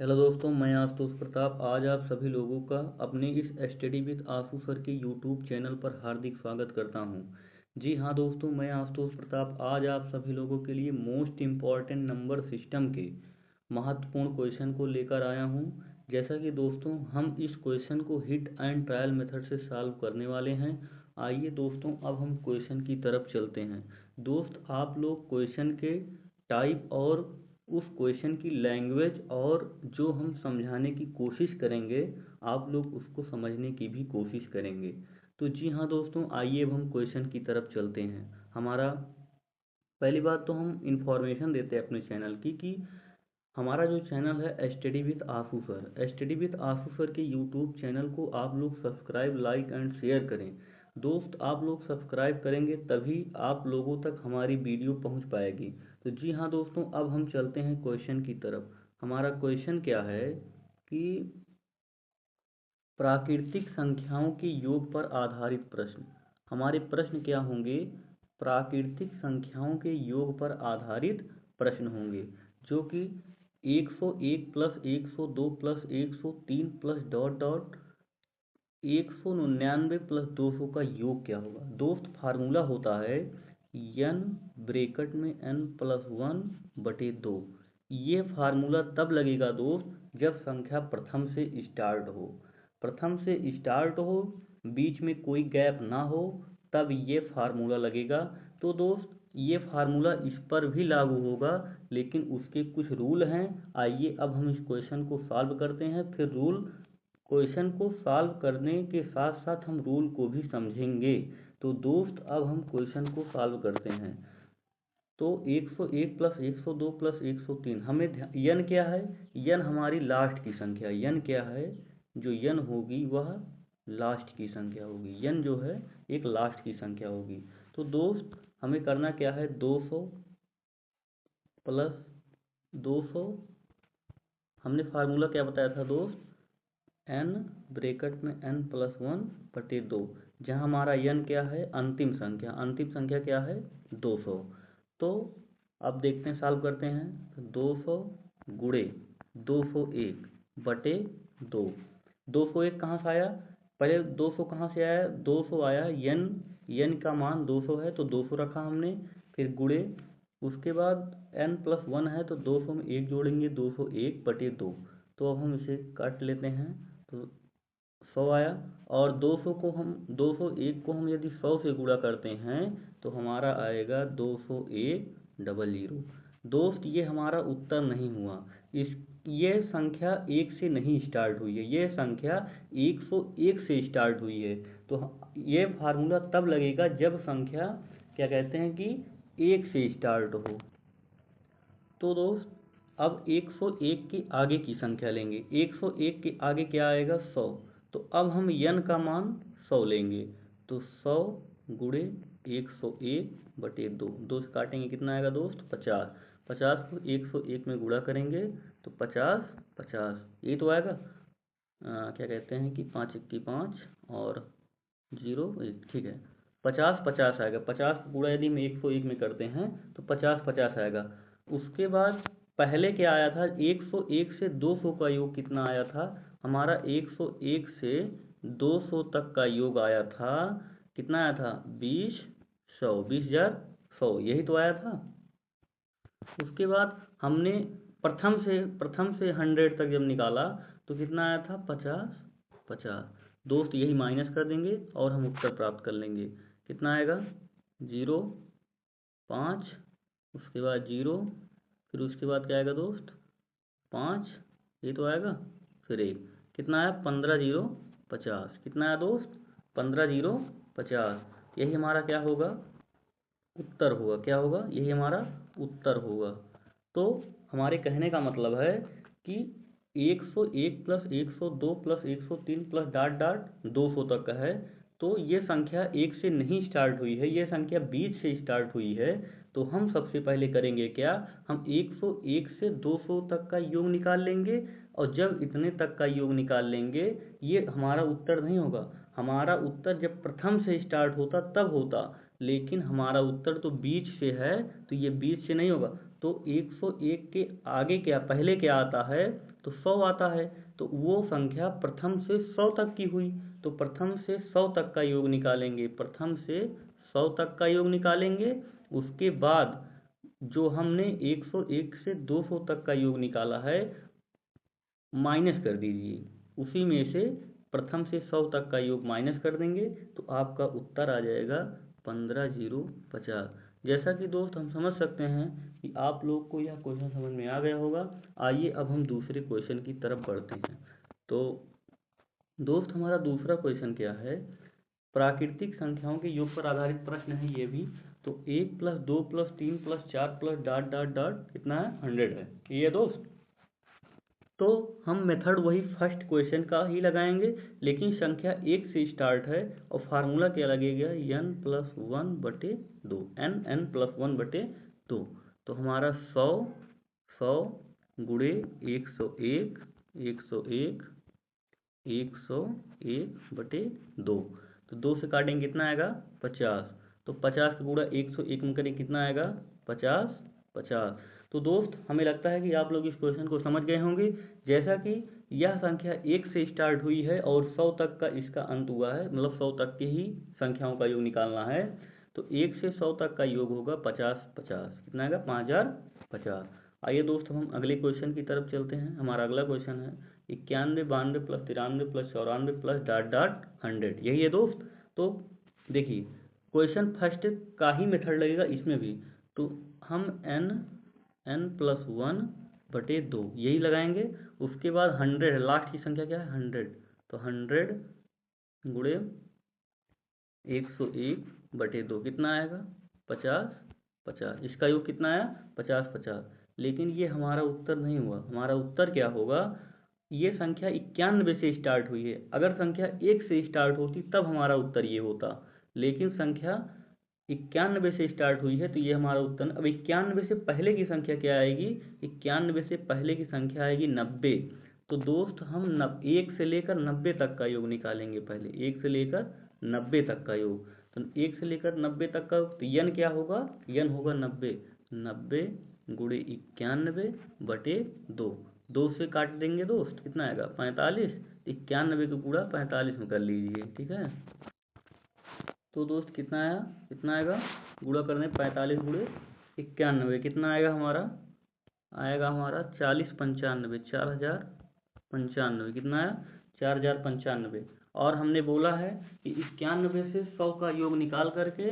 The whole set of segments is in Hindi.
हेलो दोस्तों, मैं आशुतोष प्रताप आज आप सभी लोगों का अपने इस स्टडी विद आशु सर के यूट्यूब चैनल पर हार्दिक स्वागत करता हूं। जी हाँ दोस्तों, मैं आशुतोष प्रताप आज आप सभी लोगों के लिए मोस्ट इम्पॉर्टेंट नंबर सिस्टम के महत्वपूर्ण क्वेश्चन को लेकर आया हूं। जैसा कि दोस्तों हम इस क्वेश्चन को हिट एंड ट्रायल मेथड से सॉल्व करने वाले हैं। आइए दोस्तों, अब हम क्वेश्चन की तरफ चलते हैं। दोस्त, आप लोग क्वेश्चन के टाइप और उस क्वेश्चन की लैंग्वेज और जो हम समझाने की कोशिश करेंगे, आप लोग उसको समझने की भी कोशिश करेंगे। तो जी हाँ दोस्तों, आइए अब हम क्वेश्चन की तरफ चलते हैं। हमारा पहली बात तो हम इंफॉर्मेशन देते हैं अपने चैनल की कि हमारा जो चैनल है study with Ashu sir, study with Ashu sir के यूट्यूब चैनल को आप लोग सब्सक्राइब, लाइक एंड शेयर करें। दोस्त, आप लोग सब्सक्राइब करेंगे तभी आप लोगों तक हमारी वीडियो पहुंच पाएगी। तो जी हाँ दोस्तों, अब हम चलते हैं क्वेश्चन की तरफ। हमारा क्वेश्चन क्या है कि प्राकृतिक संख्याओं के योग पर आधारित प्रश्न। हमारे प्रश्न क्या होंगे? प्राकृतिक संख्याओं के योग पर आधारित प्रश्न होंगे, जो कि 101 plus 102 plus 103 plus dot dot 199 plus 200 का योग क्या होगा। दोस्त, फार्मूला होता है n ब्रेकेट में n+1/2। ये फार्मूला तब लगेगा दोस्त जब संख्या प्रथम से स्टार्ट हो, प्रथम से स्टार्ट हो, बीच में कोई गैप ना हो, तब ये फार्मूला लगेगा। तो दोस्त, ये फार्मूला इस पर भी लागू होगा, लेकिन उसके कुछ रूल हैं। आइए अब हम इस क्वेश्चन को सॉल्व करते हैं, फिर रूल क्वेश्चन को सॉल्व करने के साथ साथ हम रूल को भी समझेंगे। तो दोस्त, अब हम क्वेश्चन को सॉल्व करते हैं। तो 101 प्लस 102 प्लस 103, हमें यन क्या है? यन हमारी लास्ट की संख्या। यन क्या है? जो यन होगी वह लास्ट की संख्या होगी। यन जो है एक लास्ट की संख्या होगी। तो दोस्त, हमें करना क्या है? 200 प्लस 200, हमने फार्मूला क्या बताया था दोस्त? n ब्रेकेट में n+1/2, जहाँ हमारा n क्या है? अंतिम संख्या। अंतिम संख्या क्या है? 200। तो अब देखते हैं, सॉल्व करते हैं। तो 200 गुणे 201/2। 201 कहाँ से आया? पहले 200 कहाँ से आया? 200 आया, n का मान 200 है तो 200 रखा हमने, फिर गुणे, उसके बाद n+1 है तो 200 में 1 जोड़ेंगे, 201/2। तो अब हम इसे काट लेते हैं, तो 100 आया। और 201 को हम यदि 100 से गुणा करते हैं तो हमारा आएगा 20100। दोस्त, ये हमारा उत्तर नहीं हुआ। इस ये संख्या 1 से नहीं स्टार्ट हुई है, ये संख्या 101 से स्टार्ट हुई है। तो ये फार्मूला तब लगेगा जब संख्या क्या कहते हैं कि 1 से स्टार्ट हो। तो दोस्त, अब 101 के आगे की संख्या लेंगे। 101 के आगे क्या आएगा? 100। तो अब हम n का मान 100 लेंगे। तो 100 गुणे 101/2, 2 से काटेंगे, कितना आएगा दोस्त? 50। 50 को 101 में गुणा करेंगे तो 50 50, ये तो आएगा। क्या कहते हैं कि 5 1 5 और 0 1, ठीक है। 50 50 आएगा। 50 का गुणा यदि हम 101 में करते हैं तो 50 50 आएगा। उसके बाद पहले क्या आया था? 101 से 200 का योग कितना आया था? हमारा 101 से 200 तक का योग आया था, कितना आया था? 20 20100, यही तो आया था। उसके बाद हमने प्रथम से 100 तक जब निकाला तो कितना आया था? 50 50। दोस्त, यही माइनस कर देंगे और हम उत्तर प्राप्त कर लेंगे। कितना आएगा? 0 5, उसके बाद 0, फिर उसके बाद क्या आएगा दोस्त? 5, ये तो आएगा, फिर 1, कितना आया? 15 0 50। कितना आया दोस्त? 15 0 50। यही हमारा क्या होगा? उत्तर होगा। क्या होगा? यही हमारा उत्तर होगा। तो हमारे कहने का मतलब है कि 101 plus 102 plus 103 plus dot dot 200 तक का है। तो ये संख्या 1 से नहीं स्टार्ट हुई है, ये संख्या 20 से स्टार्ट हुई है। तो हम सबसे पहले करेंगे क्या? हम 101 से 200 तक का योग निकाल लेंगे, और जब इतने तक का योग निकाल लेंगे, ये हमारा उत्तर नहीं होगा। हमारा उत्तर जब प्रथम से स्टार्ट होता तब होता, लेकिन हमारा उत्तर तो बीच से है, तो ये बीच से नहीं होगा। तो 101 के आगे क्या, पहले क्या आता है? तो 100 आता है, तो वो संख्या प्रथम से 100 तक की हुई, तो प्रथम से 100 तक का योग निकालेंगे, प्रथम से 100 तक का योग निकालेंगे। उसके बाद जो हमने 101 से 200 तक का योग निकाला है माइनस कर दीजिए, उसी में से प्रथम से 100 तक का योग माइनस कर देंगे, तो आपका उत्तर आ जाएगा 15,050। जैसा कि दोस्त हम समझ सकते हैं कि आप लोग को यह क्वेश्चन समझ में आ गया होगा। आइए अब हम दूसरे क्वेश्चन की तरफ बढ़ते हैं। तो दोस्त हमारा दूसरा क्वेश्चन क्या है, प्राकृतिक संख्याओं के योग पर आधारित प्रश्न है ये भी। तो 1+2+3+4+ ... कितना है, 100 है ये दोस्त। तो हम मेथड वही फर्स्ट क्वेश्चन का ही लगाएंगे, लेकिन संख्या 1 से स्टार्ट है और फार्मूला क्या लगेगा, n+1/2, n+1/2। तो हमारा 100 100 गुणे 101 101 101/2, तो 2 से काटेंगे कितना आएगा, 50। तो 50 का गुणा 101 में करें कितना आएगा, 50 50। तो दोस्त हमें लगता है कि आप लोग इस क्वेश्चन को समझ गए होंगे। जैसा कि यह संख्या 1 से स्टार्ट हुई है और 100 तक का इसका अंत हुआ है, मतलब 100 तक के ही संख्याओं का योग निकालना है। तो 1 से 100 तक का योग होगा 50 50, कितना आएगा, 5050। आइए दोस्त हम अगले क्वेश्चन की तरफ चलते हैं। हमारा अगला क्वेश्चन है 91 92 + 93 + 94 + ... 100, यही है दोस्त। तो देखिए क्वेश्चन फर्स्ट का ही मेथड लगेगा इसमें भी। तो हम n+1/2 यही लगाएंगे। उसके बाद 100 लास्ट की संख्या क्या है, 100। तो 100 गुणे 101/2 कितना आएगा, 50 50। इसका योग कितना आया, 50 50। लेकिन ये हमारा उत्तर नहीं हुआ। हमारा उत्तर क्या होगा, ये संख्या 91 से स्टार्ट हुई है। अगर संख्या 1 से स्टार्ट होती तब हमारा उत्तर ये होता, लेकिन संख्या 91 से स्टार्ट हुई है तो ये हमारा उत्तर। अब 91 से पहले की संख्या क्या आएगी, 91 से पहले की संख्या आएगी 90। तो दोस्त हम 1 से लेकर 90 तक का योग निकालेंगे। पहले 1 से लेकर 90 तक का योग, तो 1 से लेकर 90 तक का, तो यन क्या होगा, यन होगा 90। 90 गुणे 91/2, 2 से काट देंगे दोस्त, कितना आएगा, 45। 91 का गुणा 45 में कर लीजिए, ठीक है। तो दोस्त कितना आया, कितना आएगा, गुणा करने 45 गुणे 91 कितना आएगा हमारा, आएगा हमारा 4095, 4095 कितना आया, 4095। और हमने बोला है कि 91 से 100 का योग निकाल करके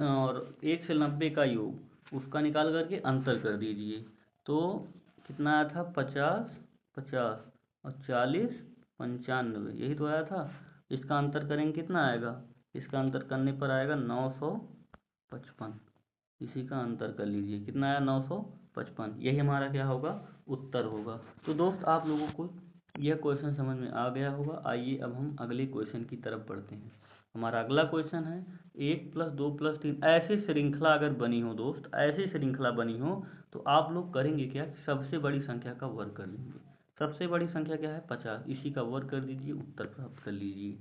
और 1 से 90 का योग उसका निकाल करके अंतर कर दीजिए। तो कितना आया था, 50 50 और 4095, यही तो आया था। इसका अंतर करेंगे कितना आएगा, इसका अंतर करने पर आएगा 955। इसी का अंतर कर लीजिए, कितना आया, 955। यही हमारा क्या होगा, उत्तर होगा। तो दोस्त आप लोगों को यह क्वेश्चन समझ में आ गया होगा। आइए अब हम अगले क्वेश्चन की तरफ बढ़ते हैं। हमारा अगला क्वेश्चन है 1+2+3, ऐसी श्रृंखला अगर बनी हो दोस्त, ऐसी श्रृंखला बनी हो तो आप लोग करेंगे क्या, सबसे बड़ी संख्या का वर्ग कर लेंगे। सबसे बड़ी संख्या क्या है, 50, इसी का वर्ग कर दीजिए, उत्तर प्राप्त कर लीजिए,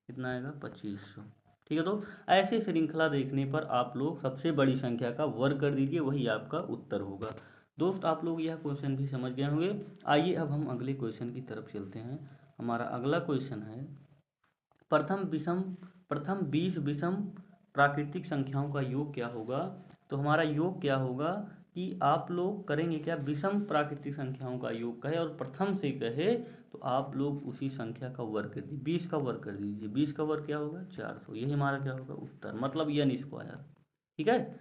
कितना आएगा, 2500। ठीक है। तो ऐसी श्रृंखला देखने पर आप लोग सबसे बड़ी संख्या का वर्ग कर दीजिए, वही आपका उत्तर होगा। दोस्त आप लोग यह क्वेश्चन भी समझ गए होंगे। आइए अब हम अगले क्वेश्चन की तरफ चलते हैं। हमारा अगला क्वेश्चन है प्रथम 20 विषम प्राकृतिक संख्याओं का योग क्या होगा। तो हमारा योग क्या होगा कि आप लोग करेंगे क्या, विषम प्राकृतिक संख्याओं का योग कहे और प्रथम से कहे तो आप लोग उसी संख्या का वर्ग कर दीजिए, 20 का वर्ग कर दीजिए। 20 का वर्ग क्या होगा, 400। यही हमारा क्या होगा उत्तर, मतलब n स्क्वायर। ठीक है।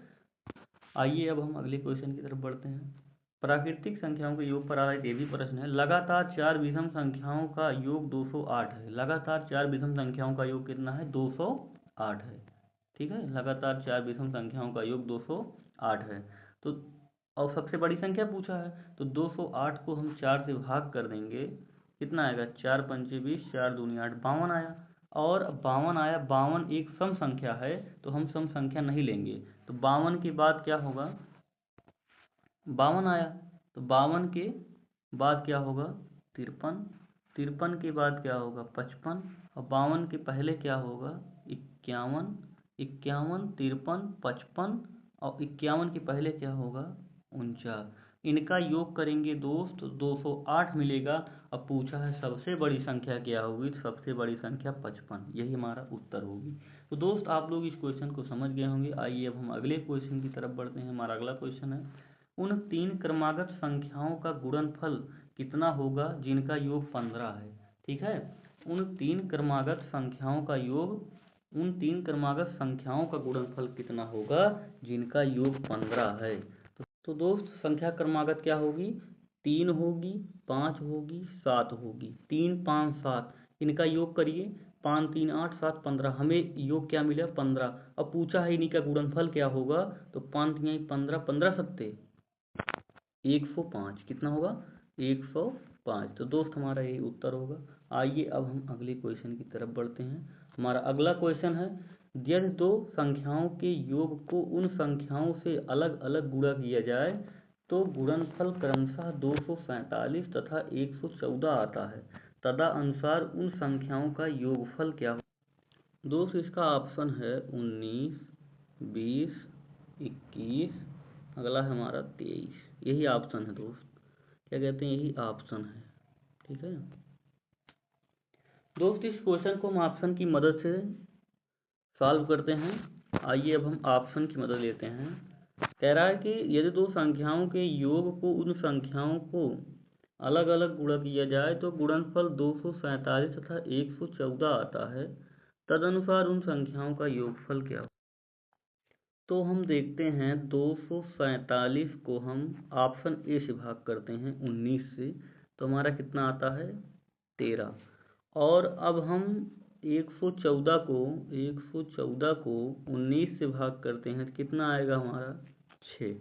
आइए अब हम अगले क्वेश्चन की तरफ बढ़ते हैं। प्राकृतिक संख्याओं के योग पर आधारित ये भी प्रश्न है, लगातार 4 विषम संख्याओं का योग 208 है। लगातार 4 विषम संख्याओं का योग कितना है, 208 है। ठीक है, लगातार 4 विषम संख्याओं का योग 208 है। तो और सबसे बड़ी संख्या पूछा है, तो 208 को हम 4 से भाग कर देंगे, कितना आएगा, 4 पंचे 20, 4 दूनी 8, 52 आया। और 52 आया, 52 एक सम संख्या है तो हम सम संख्या नहीं लेंगे। तो 52 के बाद क्या होगा, 52 आया, तो 52 के बाद क्या होगा, 53, 53 के बाद क्या होगा, 55, और 52 के पहले क्या होगा, 51, 51 53 55, और 51 के पहले क्या होगा, 49। इनका योग करेंगे दोस्त तो 208 मिलेगा। अब पूछा है सबसे बड़ी संख्या क्या होगी, तो सबसे बड़ी संख्या 55, यही हमारा उत्तर होगी। तो दोस्त आप लोग इस क्वेश्चन को समझ गए होंगे। आइए अब हम अगले क्वेश्चन की तरफ बढ़ते हैं। हमारा अगला क्वेश्चन है, उन तीन क्रमागत संख्याओं का गुणनफल कितना होगा जिनका योग 15 है। ठीक है, उन तीन क्रमागत संख्याओं का योग, उन तीन क्रमागत संख्याओं का गुणनफल कितना होगा जिनका योग 15 है। तो दोस्त संख्या क्रमागत क्या होगी, 3 होगी, 5 होगी, 7 होगी। 3 5 7 इनका योग करिए, 5 3 8 7 15, हमें योग क्या मिला 15। अब पूछा है इन्हीं का गुणनफल क्या होगा, तो 5 3 15, 15 सत्ते 105, कितना होगा 105। तो दोस्त हमारा यही उत्तर होगा। आइए अब हम अगले क्वेश्चन की तरफ बढ़ते हैं। हमारा अगला क्वेश्चन है, यदि दो संख्याओं के योग को उन संख्याओं से अलग अलग गुणा किया जाए तो गुणनफल क्रमशः 245 तथा 114 आता है, तदनुसार उन संख्याओं का योगफल क्या हो। दोस्त इसका ऑप्शन है 19, 20, 21, अगला है हमारा 23, यही ऑप्शन है दोस्त, क्या कहते हैं, यही ऑप्शन है। ठीक है दोस्त, इस क्वेश्चन को हम ऑप्शन की मदद से सॉल्व करते हैं। आइए अब हम ऑप्शन की मदद लेते हैं। कह रहा है कि यदि दो संख्याओं के योग को उन संख्याओं को अलग अलग गुणा किया जाए तो गुणनफल 247 तथा 114 आता है, तदनुसार उन संख्याओं का योगफल क्या हो। तो हम देखते हैं 247 को हम ऑप्शन ए से भाग करते हैं 19 से, तो हमारा कितना आता है 13। और अब हम 114 को 19 से भाग करते हैं तो कितना आएगा हमारा 6।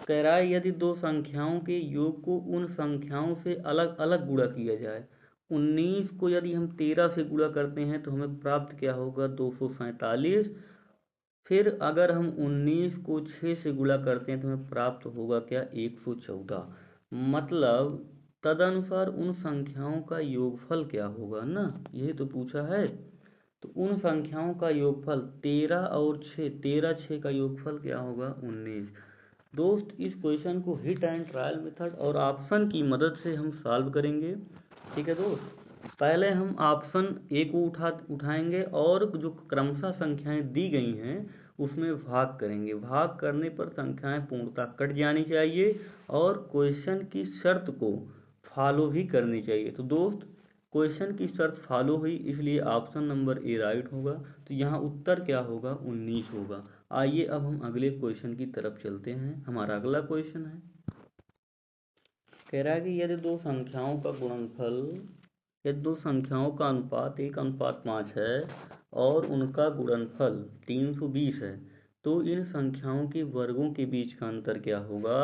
कह रहा है यदि दो संख्याओं के योग को उन संख्याओं से अलग अलग गुणा किया जाए, 19 को यदि हम 13 से गुणा करते हैं तो हमें प्राप्त क्या होगा 247। फिर अगर हम 19 को 6 से गुणा करते हैं तो हमें प्राप्त होगा क्या 114। मतलब तदनुसार उन संख्याओं का योगफल क्या होगा ना, यही तो पूछा है। तो उन संख्याओं का योगफल 13 और 6, 13 6 का योगफल क्या होगा 19। दोस्त इस क्वेश्चन को हिट एंड ट्रायल मेथड और ऑप्शन की मदद से हम सॉल्व करेंगे। ठीक है दोस्त, पहले हम ऑप्शन ए को उठाएंगे और जो क्रमशः संख्याएं दी गई हैं उसमें भाग करेंगे। भाग करने पर संख्याएं पूर्णतः कट जानी चाहिए और क्वेश्चन की शर्त को फॉलो भी करनी चाहिए। तो दोस्त क्वेश्चन की शर्त फॉलो हुई, इसलिए ऑप्शन नंबर ए राइट होगा। तो यहाँ उत्तर क्या होगा 19 होगा। आइए अब हम अगले क्वेश्चन की तरफ चलते हैं। हमारा अगला क्वेश्चन है, कह रहा है कि यदि दो संख्याओं का गुणनफल, यदि दो संख्याओं का अनुपात 1:5 है और उनका गुणनफल 320 है तो इन संख्याओं के वर्गों के बीच का अंतर क्या होगा।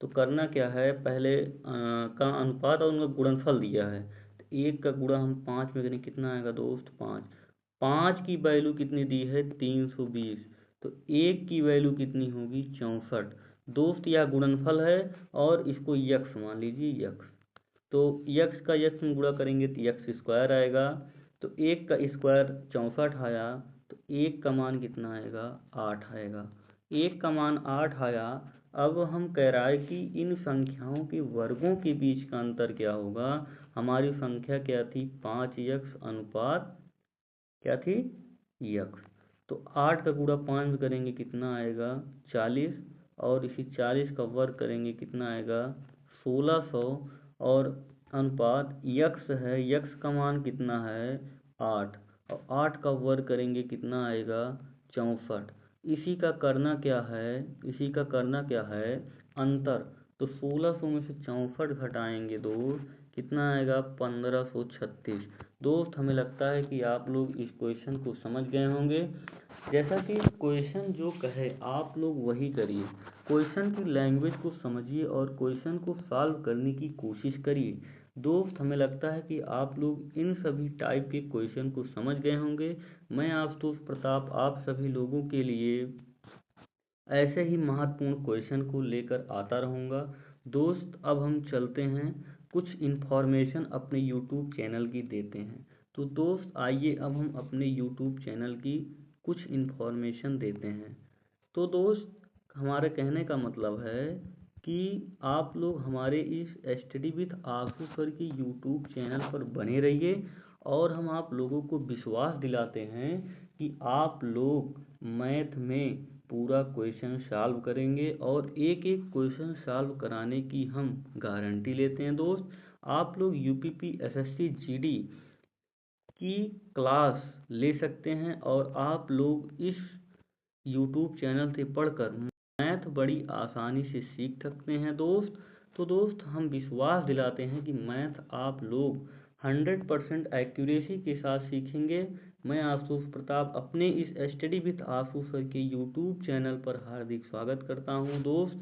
तो करना क्या है, पहले का अनुपात और उनका गुणनफल दिया है, तो 1 का गुणा हम 5 में करें, कितना आएगा दोस्त 5। 5 की वैल्यू कितनी दी है 320, तो 1 की वैल्यू कितनी होगी 64। दोस्त यह गुणनफल है और इसको यक्स मान लीजिए, यक्स। तो यक्स का यक्स में गुणा करेंगे तो यक्स स्क्वायर आएगा। तो 1 का स्क्वायर 64 आया, तो 1 का मान कितना आएगा 8 आएगा। 1 का मान 8 आया। अब हम कह रहा है कि इन संख्याओं के वर्गों के बीच का अंतर क्या होगा। हमारी संख्या क्या थी 5x अनुपात क्या थी यक्स। तो 8 का गुणा 5 में करेंगे कितना आएगा 40, और इसी 40 का वर्ग करेंगे कितना आएगा 1600। और अनुपात यक्स है, यक्स का मान कितना है 8, और 8 का वर्ग करेंगे कितना आएगा 64। इसी का करना क्या है, इसी का करना क्या है अंतर। तो 1600 में से 64 घटाएंगे दोस्त, कितना आएगा 1536। दोस्त हमें लगता है कि आप लोग इस क्वेश्चन को समझ गए होंगे। जैसा कि क्वेश्चन जो कहे आप लोग वही करिए, क्वेश्चन की लैंग्वेज को समझिए और क्वेश्चन को सॉल्व करने की कोशिश करिए। दोस्त हमें लगता है कि आप लोग इन सभी टाइप के क्वेश्चन को समझ गए होंगे। मैं आशुतोष प्रताप आप सभी लोगों के लिए ऐसे ही महत्वपूर्ण क्वेश्चन को लेकर आता रहूँगा। दोस्त अब हम चलते हैं, कुछ इन्फॉर्मेशन अपने यूट्यूब चैनल की देते हैं। तो दोस्त आइए अब हम अपने यूट्यूब चैनल की कुछ इन्फॉर्मेशन देते हैं। तो दोस्त हमारे कहने का मतलब है कि आप लोग हमारे इस स्टडी विथ आशु सर के यूट्यूब चैनल पर बने रहिए और हम आप लोगों को विश्वास दिलाते हैं कि आप लोग मैथ में पूरा क्वेश्चन सॉल्व करेंगे और एक एक क्वेश्चन सॉल्व कराने की हम गारंटी लेते हैं दोस्त। आप लोग यूपीपी एसएससी जीडी की क्लास ले सकते हैं और आप लोग इस यूट्यूब चैनल से पढ़कर मैथ बड़ी आसानी से सीख सकते हैं दोस्त। तो दोस्त हम विश्वास दिलाते हैं कि मैथ आप लोग 100% एक्यूरेसी के साथ सीखेंगे। मैं आशुष प्रताप अपने इस स्टडी विथ आशु सर के यूट्यूब चैनल पर हार्दिक स्वागत करता हूं दोस्त।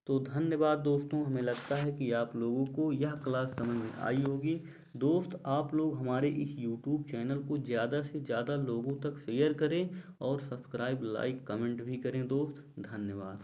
तो धन्यवाद दोस्तों, हमें लगता है कि आप लोगों को यह क्लास समझ में आई होगी। दोस्त आप लोग हमारे इस यूट्यूब चैनल को ज़्यादा से ज़्यादा लोगों तक शेयर करें और सब्सक्राइब लाइक कमेंट भी करें दोस्त। धन्यवाद।